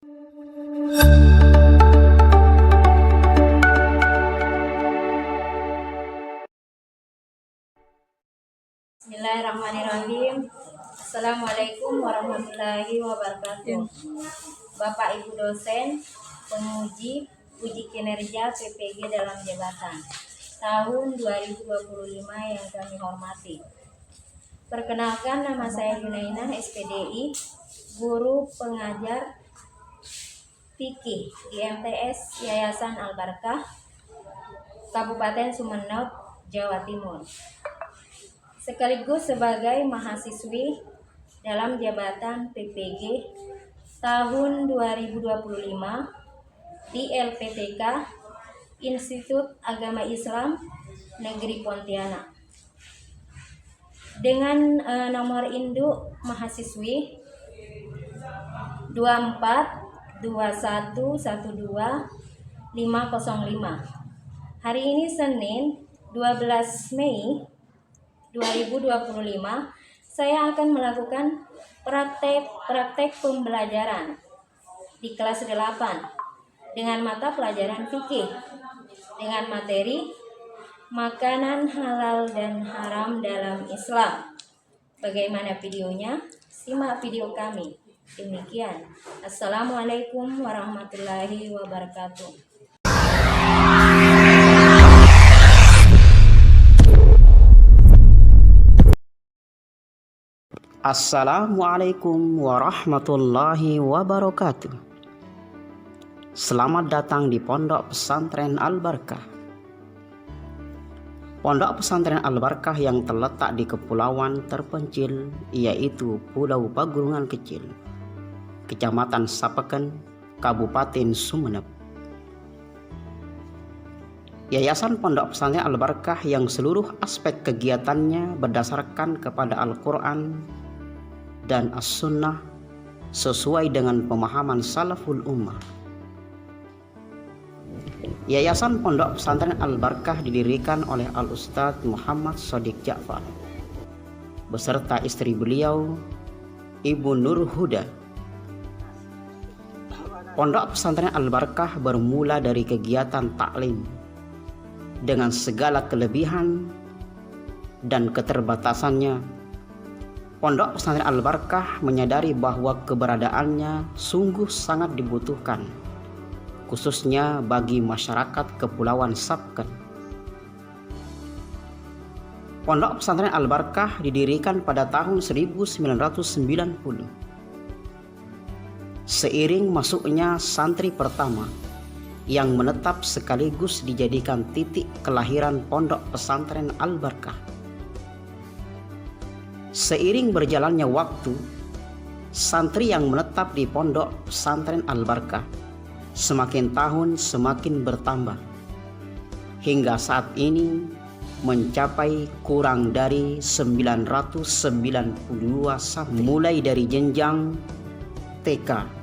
Bismillahirrahmanirrahim. Assalamualaikum warahmatullahi wabarakatuh. Bapak Ibu dosen, penguji, uji kinerja PPG dalam jabatan tahun 2025 yang kami hormati. Perkenalkan, nama saya Yunainah, SPDI, guru pengajar fikih di MTS Yayasan Al-Barkah, Kabupaten Sumeneb, Jawa Timur. Sekaligus sebagai mahasiswi dalam jabatan PPG tahun 2025 di LPTK Institut Agama Islam Negeri Pontianak. Dengan nomor induk mahasiswi 242112505. Hari ini Senin 12 Mei 2025, saya akan melakukan praktek pembelajaran di kelas 8 dengan mata pelajaran fikih dengan materi makanan halal dan haram dalam Islam. Bagaimana videonya? Simak video kami. Demikian. Assalamualaikum warahmatullahi wabarakatuh. Assalamualaikum warahmatullahi wabarakatuh. Selamat datang di Pondok Pesantren Al-Barkah. Pondok Pesantren Al-Barkah yang terletak di kepulauan terpencil, yaitu Pulau Pagunungan Kecil, Kecamatan Sapeken, Kabupaten Sumeneb. Yayasan Pondok Pesantren Al-Barkah yang seluruh aspek kegiatannya berdasarkan kepada Al-Quran dan As-Sunnah sesuai dengan pemahaman Salaful Ummah. Yayasan Pondok Pesantren Al-Barkah didirikan oleh Al-Ustadz Muhammad Shadiq Ja'far beserta istri beliau, Ibu Nur Huda. Pondok Pesantren Al-Barkah bermula dari kegiatan taklim dengan segala kelebihan dan keterbatasannya. Pondok Pesantren Al-Barkah menyadari bahwa keberadaannya sungguh sangat dibutuhkan, khususnya bagi masyarakat Kepulauan Sapeken. Pondok Pesantren Al-Barkah didirikan pada tahun 1990. Seiring masuknya santri pertama yang menetap sekaligus dijadikan titik kelahiran Pondok Pesantren Al-Barkah. Seiring berjalannya waktu, santri yang menetap di Pondok Pesantren Al-Barkah semakin tahun semakin bertambah, hingga saat ini mencapai kurang dari 992 santri, mulai dari jenjang TK,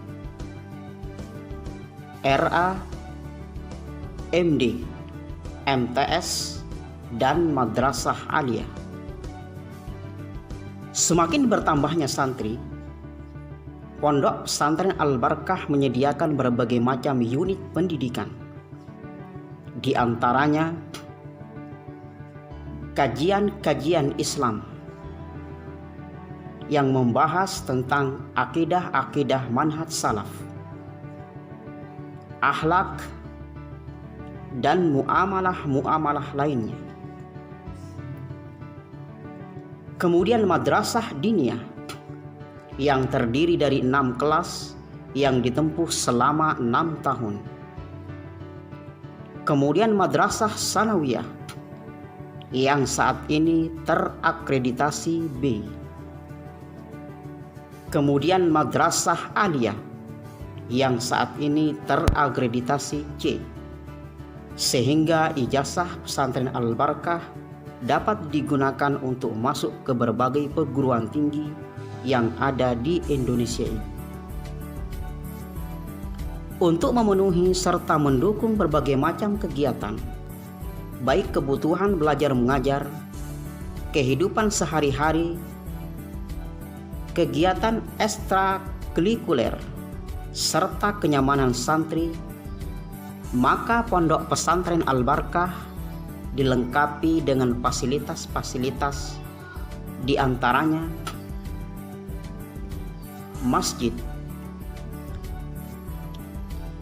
RA, MD, MTS, dan Madrasah Aliyah. Semakin bertambahnya santri, Pondok Pesantren Al-Barkah menyediakan berbagai macam unit pendidikan. Di antaranya kajian-kajian Islam yang membahas tentang akidah-akidah manhaj salaf, akhlak, dan muamalah-muamalah lainnya. Kemudian madrasah diniyah yang terdiri dari 6 kelas yang ditempuh selama 6 tahun. Kemudian madrasah sanawiyah yang saat ini terakreditasi B. Kemudian madrasah aliyah yang saat ini terakreditasi C. Sehingga ijazah Pesantren Al-Barkah dapat digunakan untuk masuk ke berbagai perguruan tinggi yang ada di Indonesia ini. Untuk memenuhi serta mendukung berbagai macam kegiatan, baik kebutuhan belajar mengajar, kehidupan sehari-hari, kegiatan ekstrakurikuler, serta kenyamanan santri, maka Pondok Pesantren Al-Barkah dilengkapi dengan fasilitas-fasilitas, di antaranya masjid,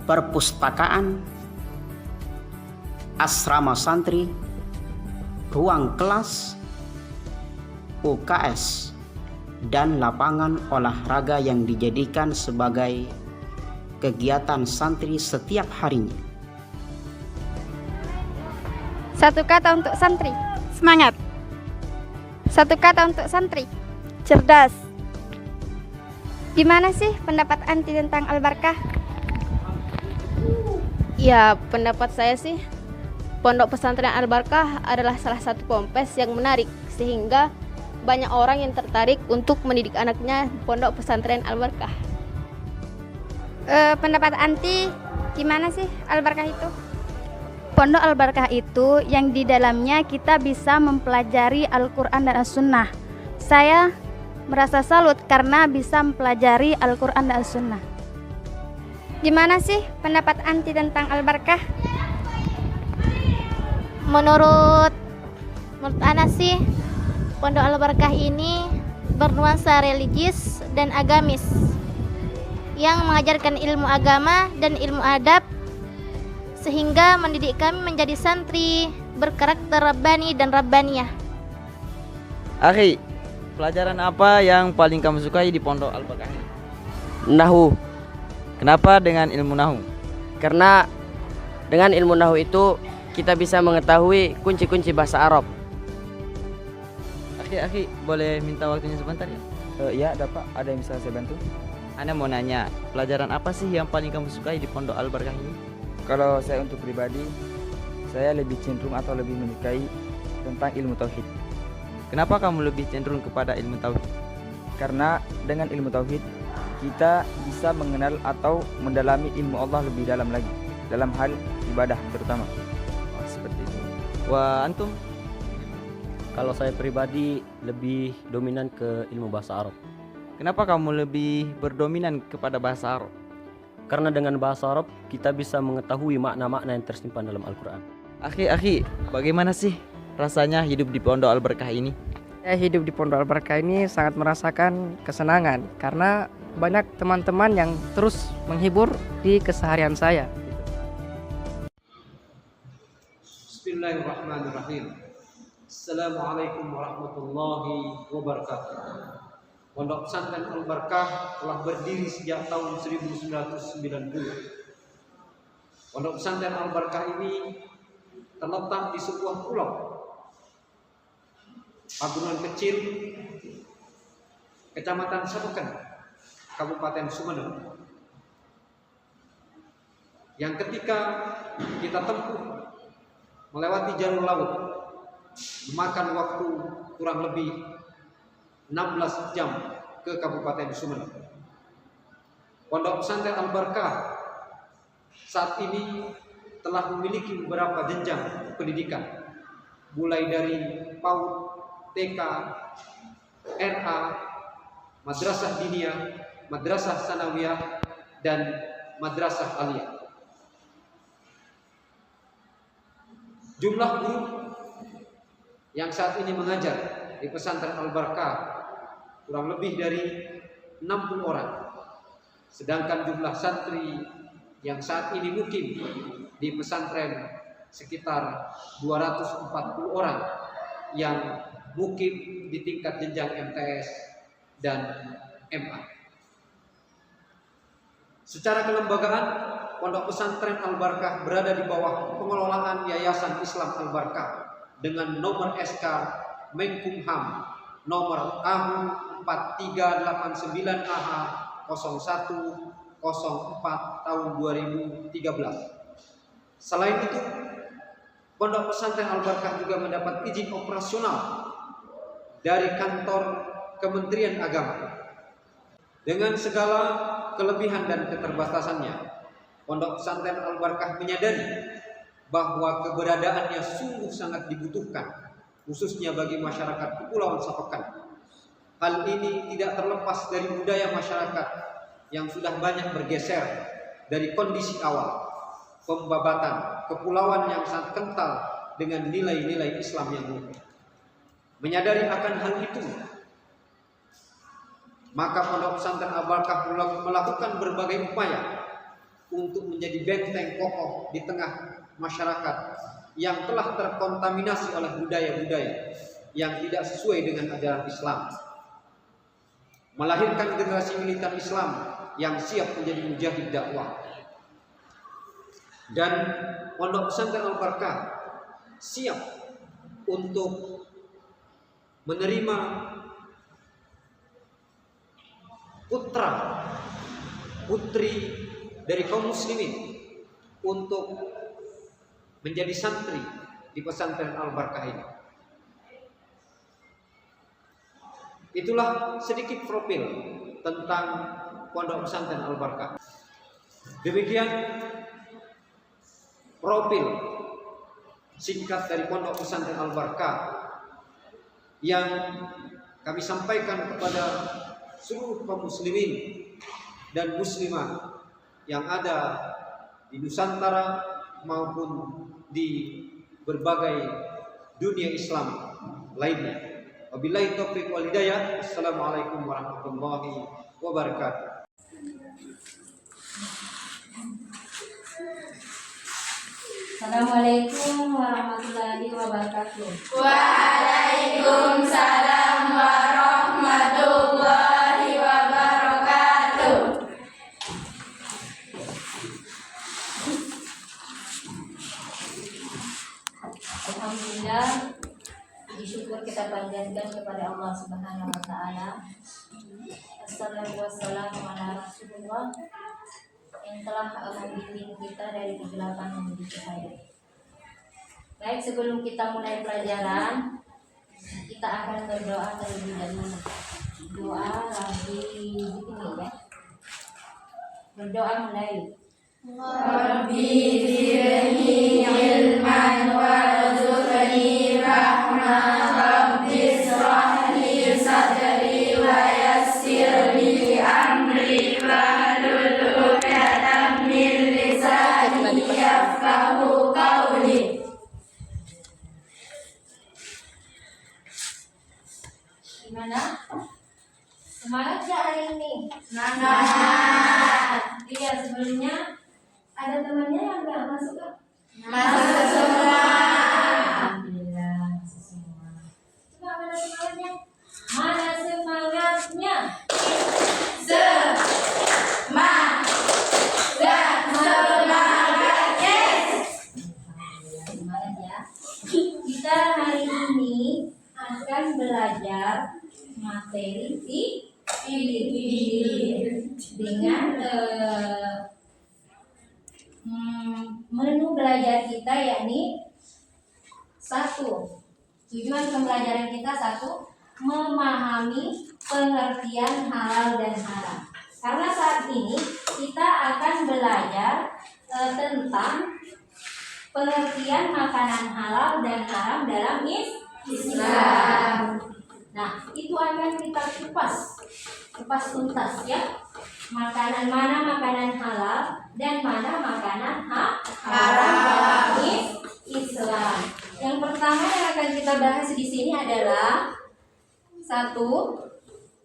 perpustakaan, asrama santri, ruang kelas, UKS, dan lapangan olahraga yang dijadikan sebagai kegiatan santri setiap harinya. Satu kata untuk santri, semangat. Satu kata untuk santri, cerdas. Gimana sih pendapat anti tentang Al-Barkah? Ya, pendapat saya sih, Pondok Pesantren Al-Barkah adalah salah satu ponpes yang menarik, sehingga banyak orang yang tertarik untuk mendidik anaknya di Pondok Pesantren Al-Barkah. Pendapat anti, gimana sih Al-Barkah itu? Pondok Al-Barkah itu yang di dalamnya kita bisa mempelajari Al-Quran dan As-Sunnah. Saya merasa salut karena bisa mempelajari Al-Quran dan As-Sunnah. Gimana sih pendapat anti tentang Al-Barkah? Menurut Ana sih, Pondok Al-Barkah ini bernuansa religius dan agamis yang mengajarkan ilmu agama dan ilmu adab, sehingga mendidik kami menjadi santri berkarakter rabbani dan rabbaniyah. Akhi, pelajaran apa yang paling kamu sukai di Pondok Al-Barkah ini? Nahu, Kenapa dengan ilmu nahu? karena dengan ilmu nahu itu kita bisa mengetahui kunci-kunci bahasa Arab. Akhi, boleh minta waktunya sebentar ya? Ya, ada Pak. Ada yang bisa saya bantu? Ana mau nanya, pelajaran apa sih yang paling kamu sukai di Pondok Al-Barkah ini? Kalau saya untuk pribadi, saya lebih cenderung atau lebih menyukai tentang ilmu tauhid. Kenapa kamu lebih cenderung kepada ilmu tauhid? Karena dengan ilmu tauhid kita bisa mengenal atau mendalami ilmu Allah lebih dalam lagi dalam hal ibadah terutama. Oh, seperti itu. Wah, antum? Kalau saya pribadi lebih dominan ke ilmu bahasa Arab. Kenapa kamu lebih berdominan kepada bahasa Arab? Karena dengan bahasa Arab kita bisa mengetahui makna-makna yang tersimpan dalam Al-Quran. Akhi, bagaimana sih rasanya hidup di Pondok Al-Barkah ini? Saya hidup di Pondok Al-Barkah ini sangat merasakan kesenangan karena banyak teman-teman yang terus menghibur di keseharian saya. Bismillahirrahmanirrahim. Assalamualaikum warahmatullahi wabarakatuh. Pondok Pesantren Al-Barkah telah berdiri sejak tahun 1990. Pondok Pesantren Al-Barkah ini terletak di sebuah pulau, pagungan kecil, Kecamatan Sapekan, Kabupaten Sumeneb, yang ketika kita tempuh melewati jalur laut memakan waktu kurang lebih 16 jam ke Kabupaten Sumeneb. Pondok Pesantren Al-Barkah saat ini telah memiliki beberapa jenjang pendidikan, mulai dari PAUD, TK, RA, Madrasah Diniyah, Madrasah Sanawiyah, dan Madrasah Aliyah. Jumlah guru yang saat ini mengajar di Pesantren Al-Barkah kurang lebih dari 60 orang. Sedangkan jumlah santri yang saat ini mukim di pesantren sekitar 240 orang yang mukim di tingkat jenjang MTS dan MA. Secara kelembagaan, Pondok Pesantren Al-Barkah berada di bawah pengelolaan Yayasan Islam Al-Barkah dengan nomor SK Menkumham nomor AHU 4389AH 0104 tahun 2013. Selain itu, Pondok Pesantren Al-Barkah juga mendapat izin operasional dari kantor Kementerian Agama. Dengan segala kelebihan dan keterbatasannya, Pondok Pesantren Al-Barkah menyadari bahwa keberadaannya sungguh sangat dibutuhkan, khususnya bagi masyarakat Kepulauan Sapekan. Hal ini tidak terlepas dari budaya masyarakat yang sudah banyak bergeser dari kondisi awal, pembabatan, kepulauan yang sangat kental dengan nilai-nilai Islam yang murni. Menyadari akan hal itu, maka Pondok Pesantren Al-Barakah melakukan berbagai upaya untuk menjadi benteng kokoh di tengah masyarakat yang telah terkontaminasi oleh budaya-budaya yang tidak sesuai dengan ajaran Islam. Melahirkan generasi militan Islam yang siap menjadi mujahid dakwah. Dan Pondok Pesantren Al-Barakah siap untuk menerima putra putri dari kaum muslimin untuk menjadi santri di pesantren Al-Barakah ini. Itulah sedikit profil tentang Pondok Pesantren Al-Barakah. Demikian profil singkat dari Pondok Pesantren Al-Barakah yang kami sampaikan kepada seluruh kaum muslimin dan muslimat yang ada di Nusantara maupun di berbagai dunia Islam lainnya. Wabillahi taufiq wal hidayah. Assalamualaikum warahmatullahi wabarakatuh. Assalamualaikum warahmatullahi wabarakatuh. Waalaikumsalam warahmatullahi wabarakatuh. Alhamdulillah, puji syukur kita panjatkan kepada Allah Subhanahu wa taala. Assalatu wassalamu ala Rasulullah yang telah membimbing kita dari kegelapan menuju cahaya. Baik, sebelum kita mulai pelajaran, kita akan berdoa terlebih dahulu. Doa lagi ini ya. Berdoa mulai. Rabbi zidni ilman warzuqni rahmah. Rabbi shrah li sadri wa yassir li amri wahlul 'uqdatam min lisani yafqahu qawli. Gimana? Semangat gak hari ini? Semangat. Iya, sebelumnya ada temannya yang gak masuk gak? Masuk semua. Alhamdulillah, masuk semua. Coba mana semangatnya? Mana semangatnya? Semangat, yes. Semangat ya. Kita hari ini akan belajar materi dengan menu belajar kita, yakni satu, tujuan pembelajaran kita satu, memahami pengertian halal dan haram. Karena saat ini kita akan belajar tentang pengertian makanan halal dan haram dalam Islam. Nah, itu akan kita kupas tuntas ya. Makanan mana makanan halal dan mana makanan haram Islam. Yang pertama yang akan kita bahas di sini adalah satu,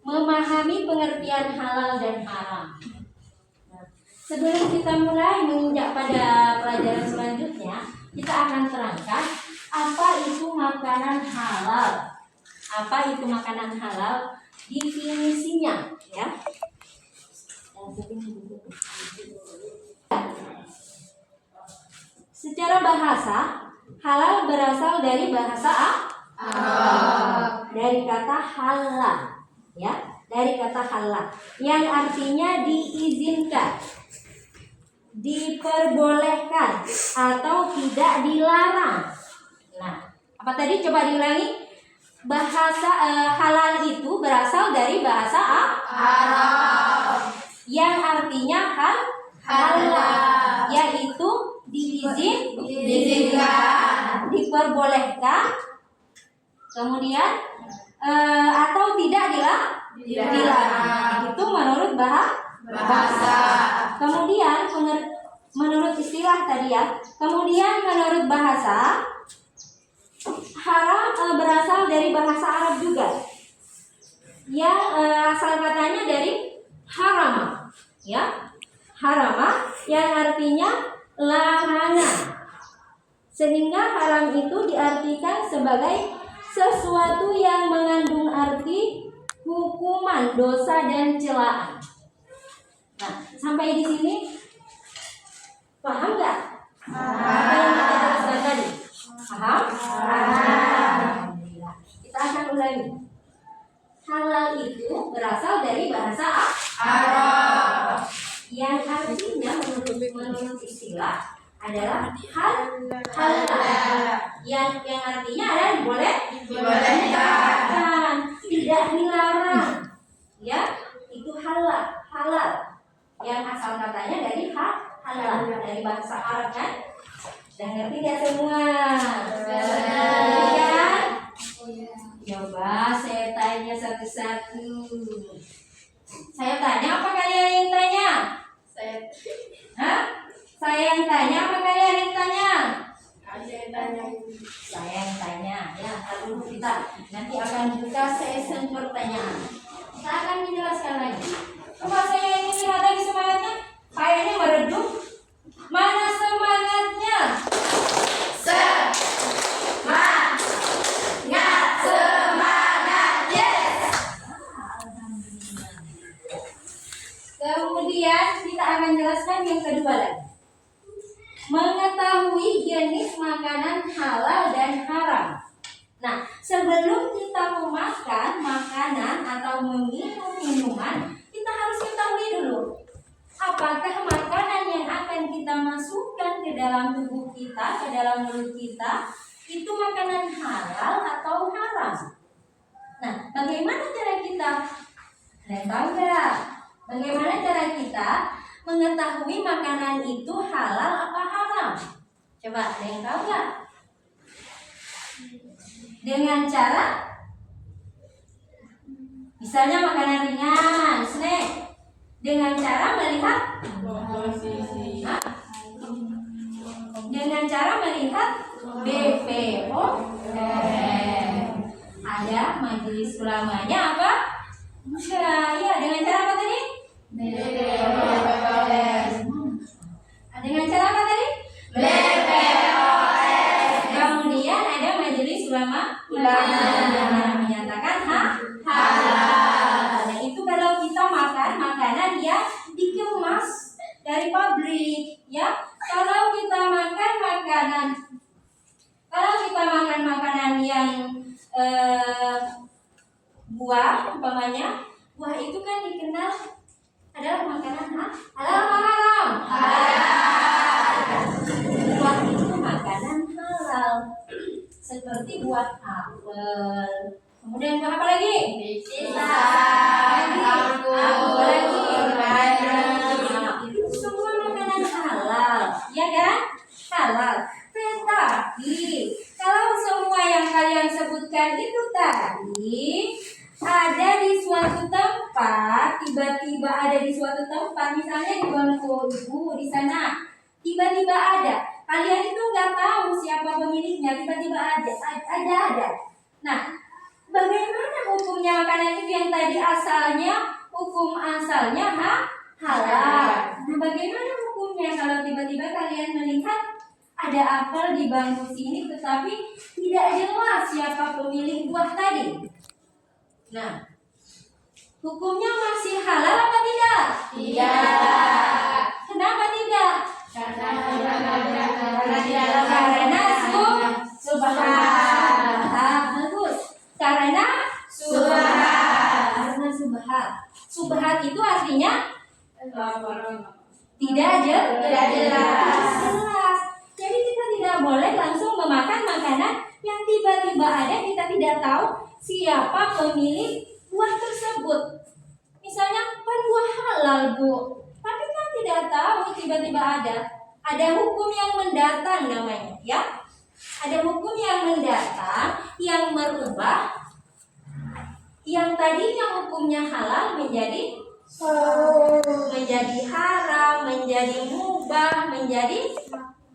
memahami pengertian halal dan haram. Nah, sebelum kita mulai menginjak pada pelajaran selanjutnya, kita akan terangkan apa itu makanan halal. Apa itu makanan halal? Definisinya ya. Secara bahasa, halal berasal dari bahasa Arab. Dari kata halal, ya, dari kata halal yang artinya diizinkan, diperbolehkan atau tidak dilarang. Nah, apa tadi? Coba diulangi. Bahasa halal itu berasal dari bahasa Arab yang artinya halal, yaitu diizinkan, diperbolehkan, kemudian atau tidak dilarang. Itu menurut Bahasa. Kemudian menurut istilah tadi ya. Kemudian menurut bahasa, haram berasal dari bahasa Arab juga. Yang asal katanya dari harama, ya. Harama yang artinya larangan. Sehingga haram itu diartikan sebagai sesuatu yang mengandung arti hukuman, dosa dan celaan. Nah, sampai di sini paham nggak? Apa yang kita jelaskan tadi? Paham? Alhamdulillah. Kita akan ulangi. Halal itu berasal dari bahasa Arab, yang artinya menurut istilah adalah halal, yang artinya adalah dibolehkan, tidak dilarang, ya, itu halal, yang asal katanya dari halal, dari bahasa Arab kan? Dan ngerti nggak semua? Ya? Coba saya tanya satu-satu. Saya tanya apa kalian yang tanya? Saya yang tanya apa kalian yang tanya? Saya yang tanya. Ya, lalu kita nanti akan buka sesi pertanyaan. Kita akan menjelaskan lagi. Coba saya ingin lihat lagi semangatnya. Kayaknya meredup. Mana semangatnya? Semangat, yes. Kemudian kita akan jelaskan yang kedua lagi. Mengetahui jenis makanan halal dan haram. Nah, sebelum kita memakan makanan atau meminum minuman, kita harus ketahui dulu apakah makanan yang akan kita masukkan ke dalam tubuh kita, ke dalam mulut kita, itu makanan halal atau haram. Nah, bagaimana cara kita? Tahu nggak? Bagaimana cara kita mengetahui makanan itu halal apa haram? Coba, ada yang tahu nggak? Dengan cara, misalnya makanan ringan, snack, dengan cara melihat, dengan cara melihat BPOM. Ada majelis ulamanya apa? Ya, dengan cara apa tadi? Dengan cara apa tadi? BPOM. Kemudian ada majelis ulama yang menyatakan halal. Nah, itu kalau kita makan makanan yang dikemas dari pabrik, ya. Kalau kita makan makanan yang buah, umpamanya, buah itu kan dikenal adalah makanan halal apa haram? Halal. Buah itu makanan halal, seperti buah apel. Kemudian buah apa lagi? Pisang, itu semua makanan halal, ya kan? Halal. Tetapi kalau semua yang kalian sebutkan itu tadi ada di suatu tempat, tiba-tiba ada di suatu tempat, misalnya di bangku ibu di sana, tiba-tiba ada, kalian itu nggak tahu siapa pemiliknya, tiba-tiba ada. Nah, bagaimana hukumnya makanan itu yang tadi asalnya, hukum asalnya halal. Nah, bagaimana hukumnya kalau tiba-tiba kalian melihat ada apel di bangku sini, tetapi tidak jelas siapa pemilik buah tadi? Nah, hukumnya masih halal apa tidak? Tidak. Kenapa tidak? Karena subhat. Bagus. Karena subhat. Subhat itu artinya tidak jelas. Jadi kita tidak boleh langsung memakan makanan yang tiba-tiba ada, kita tidak tahu siapa pemilik buah tersebut. Misalnya buah halal, Bu, tapi kan tidak tahu tiba-tiba ada. Ada hukum yang mendatang namanya, ya. Ada hukum yang mendatang yang merubah yang tadinya hukumnya halal menjadi menjadi haram, menjadi mubah, menjadi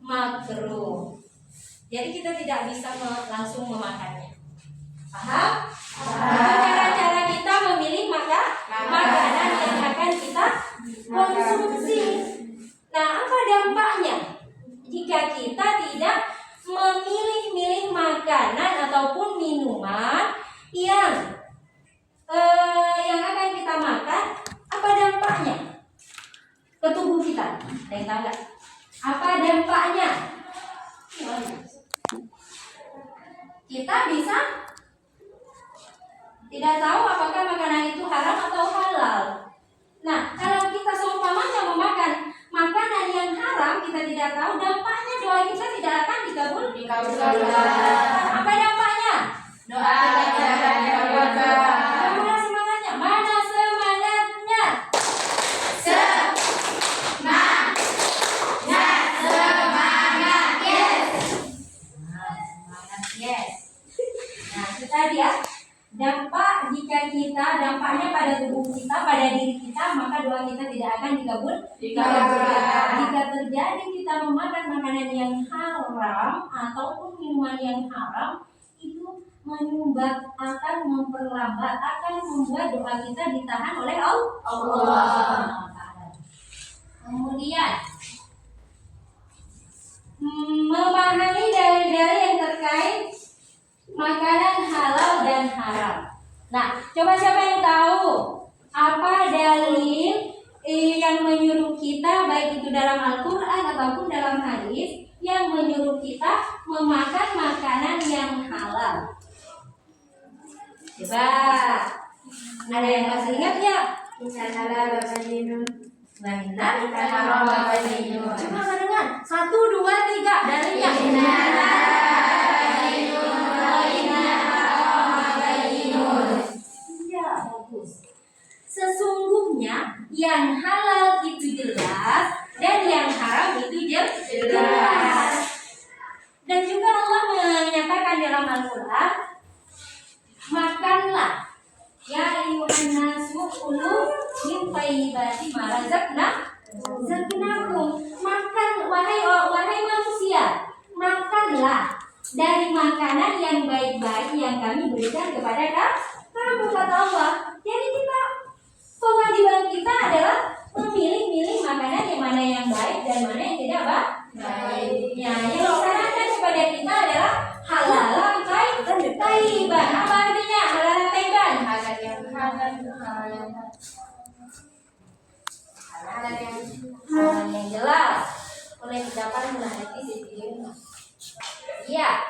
makruh. Jadi kita tidak bisa langsung memakannya. Paham? Cara-cara kita memilih makanan yang akan kita konsumsi. Nah, apa dampaknya jika kita tidak memilih-milih makanan ataupun minuman yang akan kita makan? Apa dampaknya ke tubuh kita? Ada yang tahu nggak? Apa dampaknya? Kita bisa tidak tahu apakah makanan itu haram atau halal. Nah, kalau kita seumpamanya memakan makanan yang haram, kita tidak tahu dampaknya, doa kita tidak akan dikabulkan. Apa dampaknya? Doa kita tidak akan dikabulkan. Mana semangatnya? Mana semangatnya? Semangat, yes. Semangat, yes. Nah, itu tadi ya. Dampaknya pada tubuh kita, pada diri kita, maka doa kita tidak akan dikabulkan. Jika terjadi kita memakan makanan yang haram ataupun minuman yang haram, itu akan memperlambat, akan membuat doa kita ditahan oleh Allah. Kemudian memahami dalil-dalil yang terkait makanan halal dan haram. Nah, coba siapa yang tahu apa dalil yang menyuruh kita, baik itu dalam Al-Quran ataupun dalam hadis, yang menyuruh kita memakan makanan yang halal? Coba, ada yang masih ingat ya? Coba dengar, 1, 2, 3 dalilnya. Sesungguhnya yang halal itu jelas dan yang haram itu jelas. Dan juga Allah menyatakan dalam Al-Quran, makanlah ya ayyuhan nasu kulu min thayyibati ma razaqnakum. Makan wahai manusia, makanlah dari makanan yang baik-baik yang kami berikan kepada kamu, kata Allah. Jadi kewajiban kita adalah memilih-milih makanan yang mana yang baik dan mana yang tidak baik. Yang disarankan kepada kita adalah halalan thayyiban. Apa artinya halalan thayyiban? Halal yang jelas. Boleh didapat menghadapi video. Ya,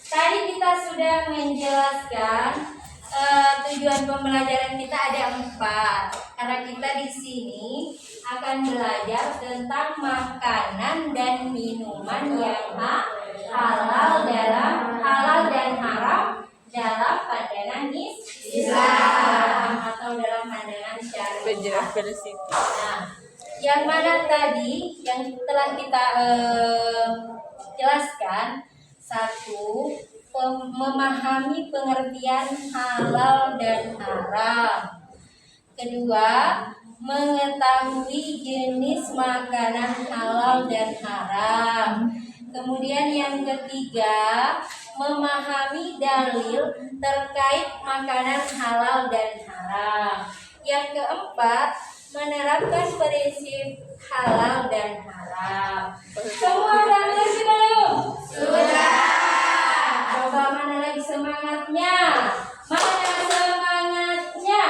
tadi kita sudah menjelaskan tujuan pembelajaran kita ada 4. Karena kita di sini akan belajar tentang makanan dan minuman yang halal dan haram dalam pandangan Islam atau dalam pandangan syariat. Nah, yang mana tadi yang telah kita jelaskan, 1, memahami pengertian halal dan haram. 2, mengetahui jenis makanan halal dan haram. Kemudian yang 3, memahami dalil terkait makanan halal dan haram. Yang 4, menerapkan prinsip halal dan haram. Semua udah mengerti belum? Sudah. Coba mana lagi semangatnya? Mana semangatnya?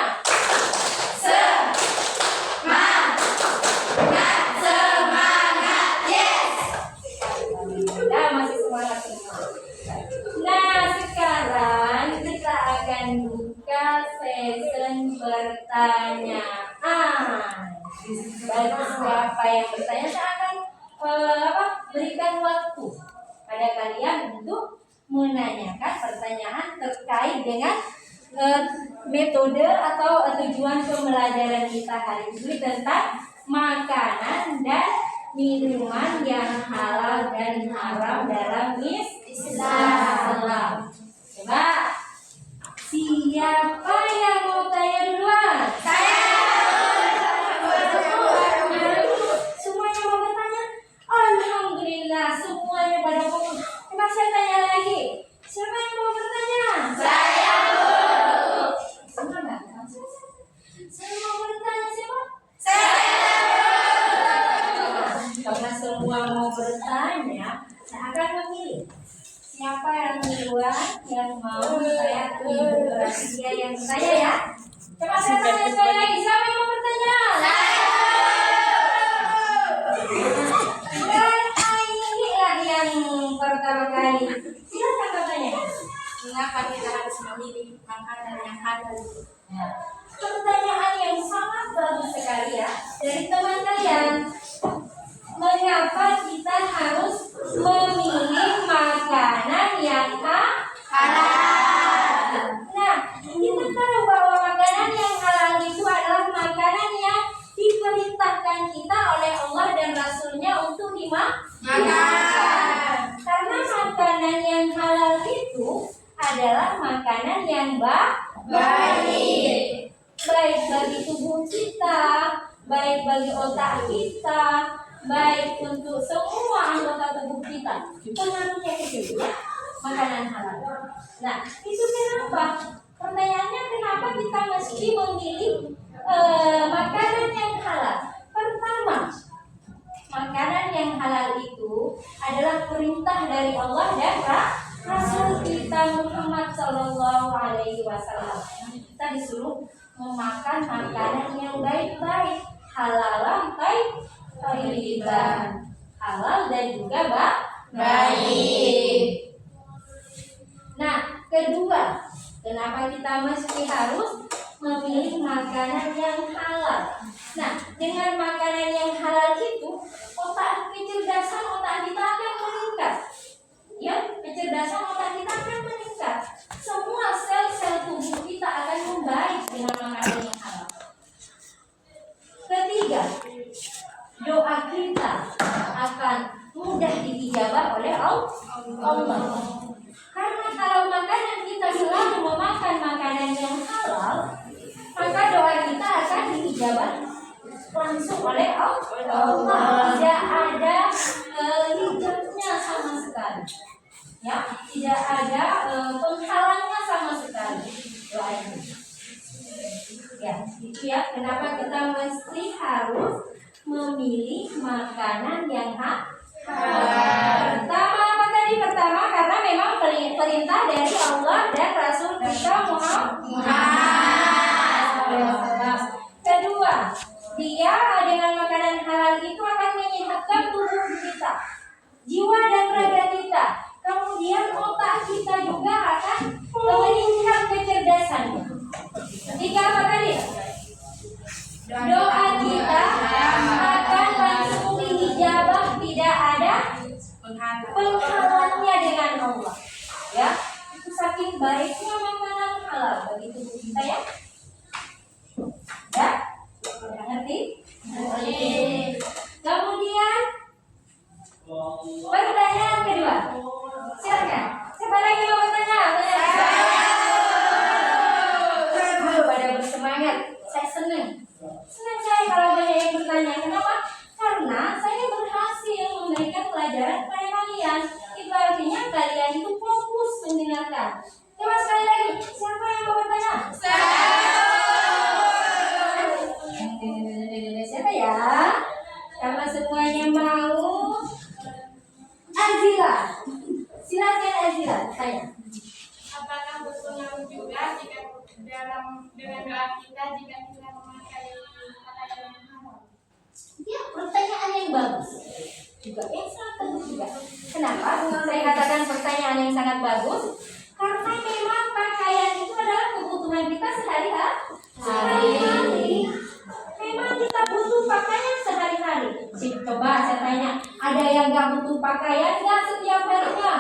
Semangat, yes. Nah, masih semangat semua. Nah, sekarang kita akan buka session pertanyaan. Bagi siapa yang bertanya, saya akan berikan waktu pada kalian untuk menanyakan pertanyaan terkait dengan metode atau tujuan pembelajaran kita hari ini tentang makanan dan minuman yang halal dan haram dalam Islam. Coba, siapa yang mau tanya duluan? Saya. karena semua mau bertanya, saya akan memilih siapa yang duluan yang mau saya pilih. Berarti dia yang bertanya ya. Coba saya tanya sekali lagi, siapa yang mau bertanya? Inilah yang pertama kali. Silakan bertanya. Mengapa kita harus memilih makanan yang halal? Ya. Pertanyaan yang sangat bagus sekali ya dari teman kalian. Mengapa kita harus memilih makanan yang halal? Nah, kita tahu bahwa makanan yang halal itu adalah makanan yang diperintahkan kita oleh Allah dan Rasulnya untuk dimakan. Karena makanan yang halal itu adalah makanan yang baik. Baik bagi tubuh kita, baik bagi otak kita, baik untuk semua anggota tubuh kita. Pengaruhnya itu ya, makanan halal. Nah, itu kenapa? Pertanyaannya kenapa kita mesti memilih makanan yang halal? Pertama, makanan yang halal itu adalah perintah dari Allah dan Rasul kita Muhammad Sallallahu Alaihi Wasallam. Kita disuruh memakan makanan yang baik-baik, halalan thayyiban, halal dan juga baik. Nah, kedua, kenapa kita mesti harus memilih makanan yang halal? Nah, dengan makanan yang halal itu, kecerdasan otak kita akan meningkat. Ya, kecerdasan otak kita akan meningkat. Semua sel-sel tubuh kita akan membaik dengan makanan yang halal. Ketiga, doa kita akan mudah diijabah oleh Allah. Karena kalau makanan kita selalu memakan makanan yang halal, maka doa kita akan diijabah langsung oleh Allah. Tidak ada hijabnya sama sekali. Ya, tidak ada penghalangnya sama sekali doa ini. Ya, itu ya kenapa kita mesti harus memilih makanan yang halal. Pertama apa tadi? Pertama karena memang perintah dari Allah dan Rasul kita Muhammad. Kedua, dia dengan makanan halal itu akan menyehatkan tubuh kita, jiwa dan raga kita. Kemudian otak kita juga akan meningkat kecerdasannya. Ketiga apa tadi? Doa kita akan langsung diijabah, tidak ada penghalangnya dengan Allah. Ya, itu saking baiknya makanan halal bagi tubuh kita ya. Ya, udah ngerti? Kemudian pertanyaan kedua. Silakan. Siapa lagi mau bertanya? Pada bersemangat. Saya senang. Senang saya kalau banyak yang bertanya. Kenapa? Karena saya berhasil memberikan pelajaran kepada kalian. Itu artinya kalian itu fokus mendengarkan. Coba sekali lagi. Siapa yang mau bertanya? Siapa ya? Karena semuanya mau. Azila. Silakan Azila, saya. Apakah berpengaruh juga jika dengan doa kita jika kita memakai makanan yang halal? Ya, pertanyaan yang bagus. Juga yang sangat bagus juga. Kenapa? Saya katakan pertanyaan yang sangat bagus. Karena memang pakaian itu adalah kebutuhan kita sehari-hari. Memang kita butuh pakaian sehari-hari. Coba saya tanya, ada yang nggak butuh pakaian nggak setiap harinya?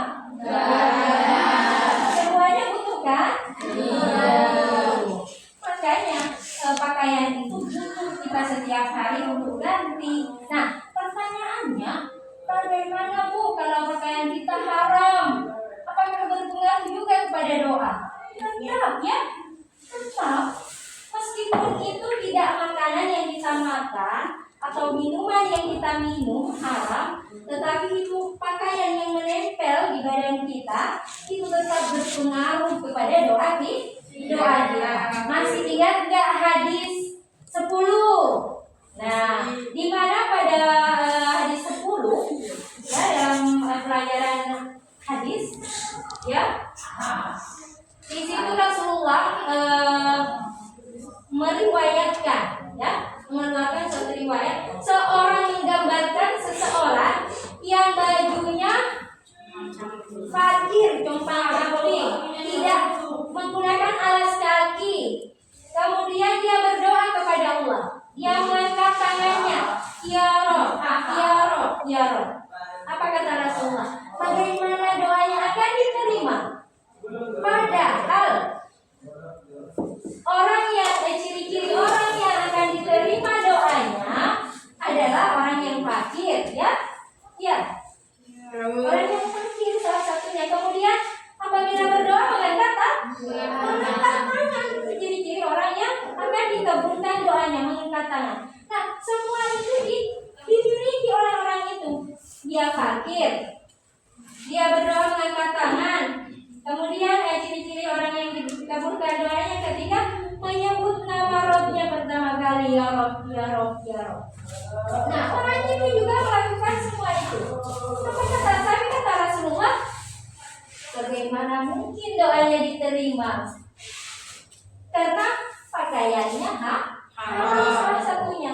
Semuanya butuh kan? Makanya pakaian itu butuh kita setiap hari untuk ganti. Nah, pertanyaannya, bagaimana Bu kalau pakaian kita haram? Apakah berpengaruh juga kepada doa? Tetap ya, tetap. Meskipun itu tidak makanan yang kita makan atau minuman yang kita minum haram, tetapi itu pakaian yang menempel di badan kita itu tetap berpengaruh kepada doa kita. Masih ingat nggak hadis 10? Nah, di mana pada hadis 10 ya Rob. Apa kata Rasulullah? Bagaimana doanya akan diterima? Padahal ciri-ciri orang yang akan diterima doanya adalah orang yang fakir, ya. Orang yang fakir salah satunya. Kemudian apabila berdoa mengangkat tangan. Itu ciri-ciri orang yang akan dikabulkan doanya, mengangkat tangan. Nah, semua itu dimiliki oleh orang itu. Dia fakir, dia berdoa mengangkat tangan. Kemudian ciri-ciri orang yang dikabulkan doanya ketika menyebut nama Robnya pertama kali, ya Rob, ya Rob, ya Rob. Nah, orang itu juga melakukan semua itu. Tapi kata Rasulullah, bagaimana mungkin doanya diterima? Karena pakaiannya salah satunya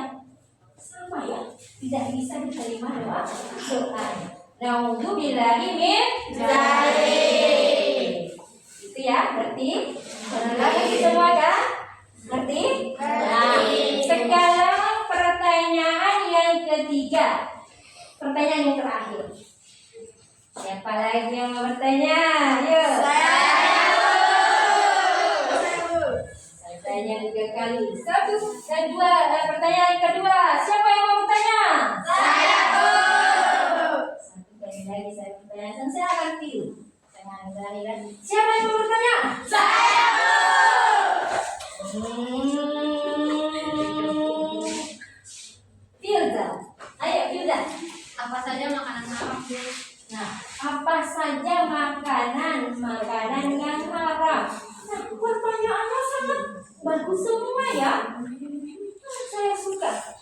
sama, ya, tidak bisa diterima doanya. Na'udzubillahi min dzalik. Itu ya, berarti lagi semua kan? Ngerti? Nah, sekarang pertanyaan yang ketiga. Pertanyaan yang terakhir. Siapa lagi yang mau bertanya? Yuk. Saya tanya 3 kali. 1 dan 2. Pertanyaan yang kedua. Siapa yang mau bertanya? Saya, Bu. 1 kali lagi saya bertanya. Dan saya akan pilih. Jangan berani lagi. Siapa yang mau bertanya? Saya, Bu. Firza. Ayo, Firza. Apa saja makanan haram, Bu? Nah, apa saja makanan yang haram? Nah, pertanyaannya sangat bagus semua, ya. Saya suka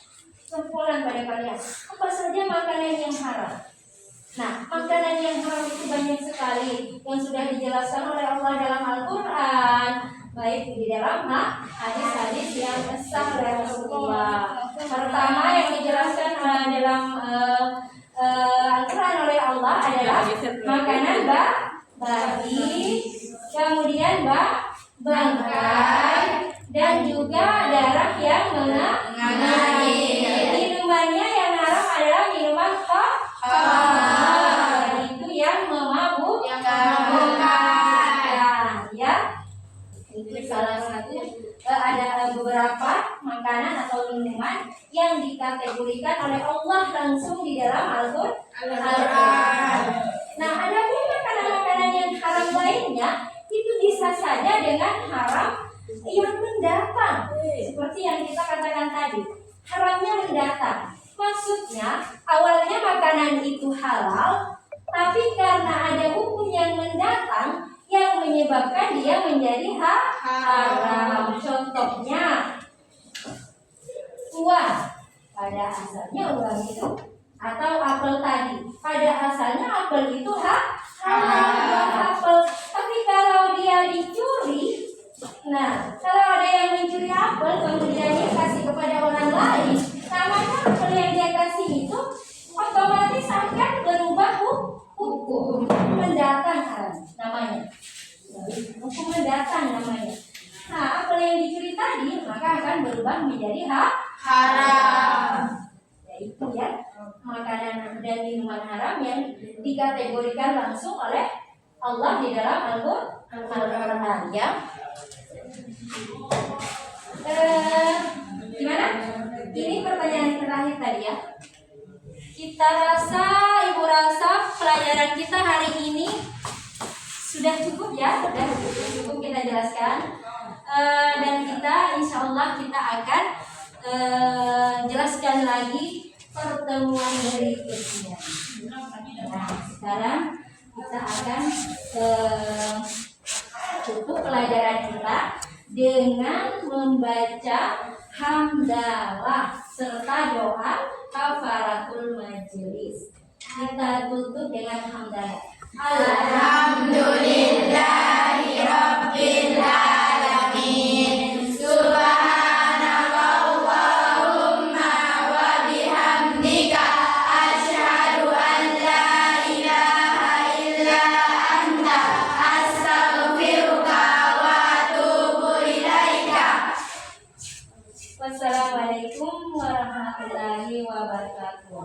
campuran pada kalian. Apa saja makanan yang haram? Nah, makanan yang haram itu banyak sekali yang sudah dijelaskan oleh Allah dalam Al-Quran, baik di dalam hadis-hadis yang sah oleh Rasulullah. Pertama yang dijelaskan dalam Al-Quran oleh Allah adalah makanan babi, kemudian bangkai, dan juga darah yang mengalir. Minumannya yang haram adalah minuman khamar, itu yang memabukkan, ya. Itu salah satu. Ada beberapa makanan atau minuman yang dikategorikan oleh Allah langsung di dalam Al-Quran. Nah, ada pun makanan-makanan yang haram lainnya itu bisa saja dengan haram yang mendatang, seperti yang kita katakan tadi, haramnya mendatang. Maksudnya awalnya makanan itu halal, tapi karena ada hukum yang mendatang yang menyebabkan dia menjadi haram. Contohnya uang, pada asalnya uang itu, atau apel tadi, pada asalnya apel itu halal, apel. Tapi kalau dia dicuri, nah, kalau ada yang mencuri apel kemudian dia kasih kepada orang lain, namanya apel yang dia kasih itu otomatis akan berubah hukum mendatang, namanya hukum mendatang namanya. Nah, apel yang dicuri tadi maka akan berubah menjadi haram. Yaitu, ya, makanan dan minuman haram yang dikategorikan langsung oleh Allah di dalam Al-Quran, ya. Gimana? Ini pertanyaan terakhir tadi, ya. Ibu rasa pelajaran kita hari ini sudah cukup, ya, sudah cukup kita jelaskan. Dan kita insya Allah kita akan jelaskan lagi pertemuan berikutnya. Nah, sekarang kita akan tutup pelajaran kita dengan membaca hamdalah serta doa kafaratul majelis. Kita tutup dengan hamdalah. Alhamdulillahi Rabbil Alamin. Subhanakallahumma wa bihamdika asyhadu an la ilaha illa anta astaghfiruka wa atubu ilaika. Wassalamualaikum warahmatullahi wabarakatuh.